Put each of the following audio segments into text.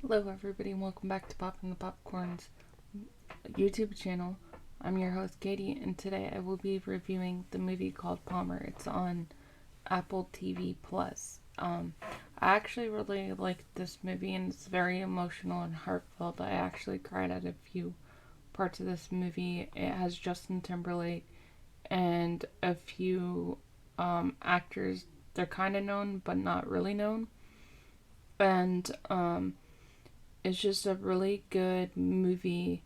Hello, everybody, and welcome back to Popping the Popcorn's YouTube channel. I'm your host, Katie, and today I will be reviewing the movie called Palmer. It's on Apple TV Plus. I actually really liked this movie, and it's very emotional and heartfelt. I actually cried at a few parts of this movie. It has Justin Timberlake and a few actors. They're kind of known, but not really known. And it's just a really good movie.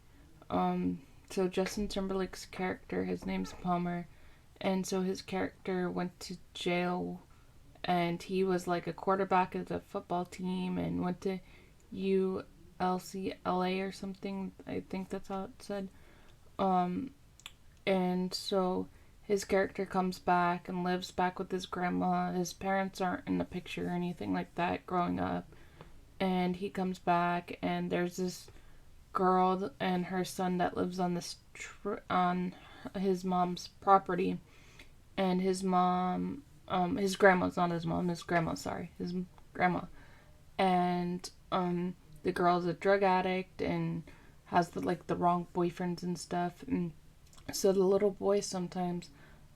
So Justin Timberlake's character, his name's Palmer, and so his character went to jail, and he was like a quarterback of the football team, and went to UCLA or something. I think that's how it said. And so his character comes back and lives back with his grandma. His parents aren't in the picture or anything like that growing up. And he comes back, and there's this girl and her son that lives on on his mom's property, and his mom, his grandma's not his mom, his grandma, sorry, his grandma, and the girl's a drug addict and has the wrong boyfriends and stuff, and so the little boy sometimes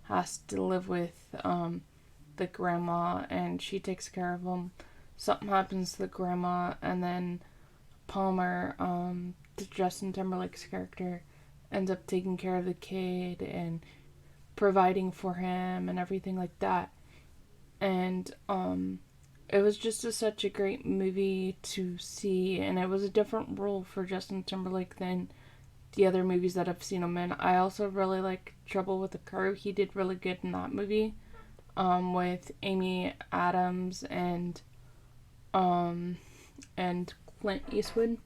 has to live with the grandma, and she takes care of him. Something happens to the grandma, and then Palmer, Justin Timberlake's character, ends up taking care of the kid and providing for him and everything like that. And it was just such a great movie to see, and it was a different role for Justin Timberlake than the other movies that I've seen him in. I also really like Trouble with the Curve. He did really good in that movie, with Amy Adams and Clint Eastwood.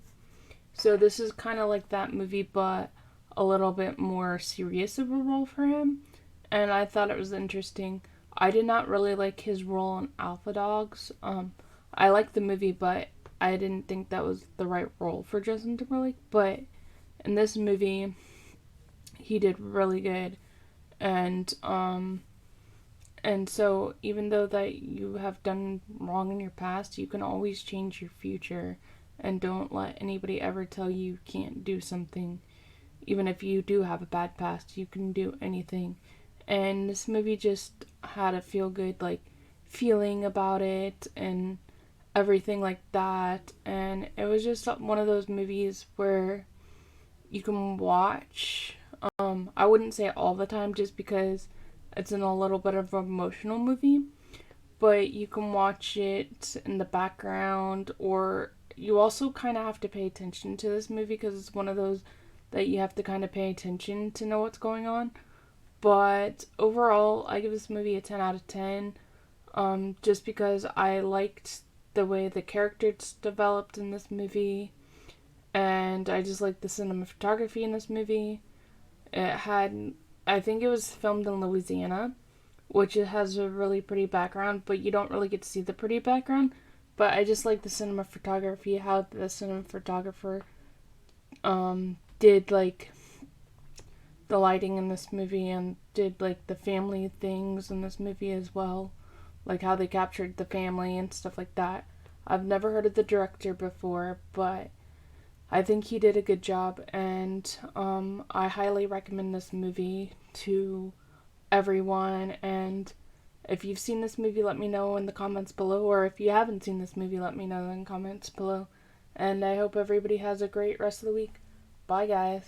So this is kind of like that movie, but a little bit more serious of a role for him. And I thought it was interesting. I did not really like his role in Alpha Dogs. I liked the movie, but I didn't think that was the right role for Justin Timberlake. But in this movie, he did really good. And so even though that you have done wrong in your past, you can always change your future, and don't let anybody ever tell you can't do something. Even if you do have a bad past, you can do anything. And this movie just had a feel good feeling about it and everything like that. And it was just one of those movies where you can watch. I wouldn't say all the time just because it's in a little bit of an emotional movie, but you can watch it in the background, or you also kind of have to pay attention to this movie because it's one of those that you have to kind of pay attention to know what's going on. But overall, I give this movie a 10 out of 10, just because I liked the way the characters developed in this movie, and I just liked the cinematography in this movie. I think it was filmed in Louisiana, which it has a really pretty background, but you don't really get to see the pretty background. But I just like the cinematography, how the cinematographer did the lighting in this movie, and did the family things in this movie as well, like how they captured the family and stuff like that. I've never heard of the director before, but I think he did a good job, and I highly recommend this movie to everyone. And if you've seen this movie, let me know in the comments below, or if you haven't seen this movie, let me know in the comments below. And I hope everybody has a great rest of the week. Bye, guys.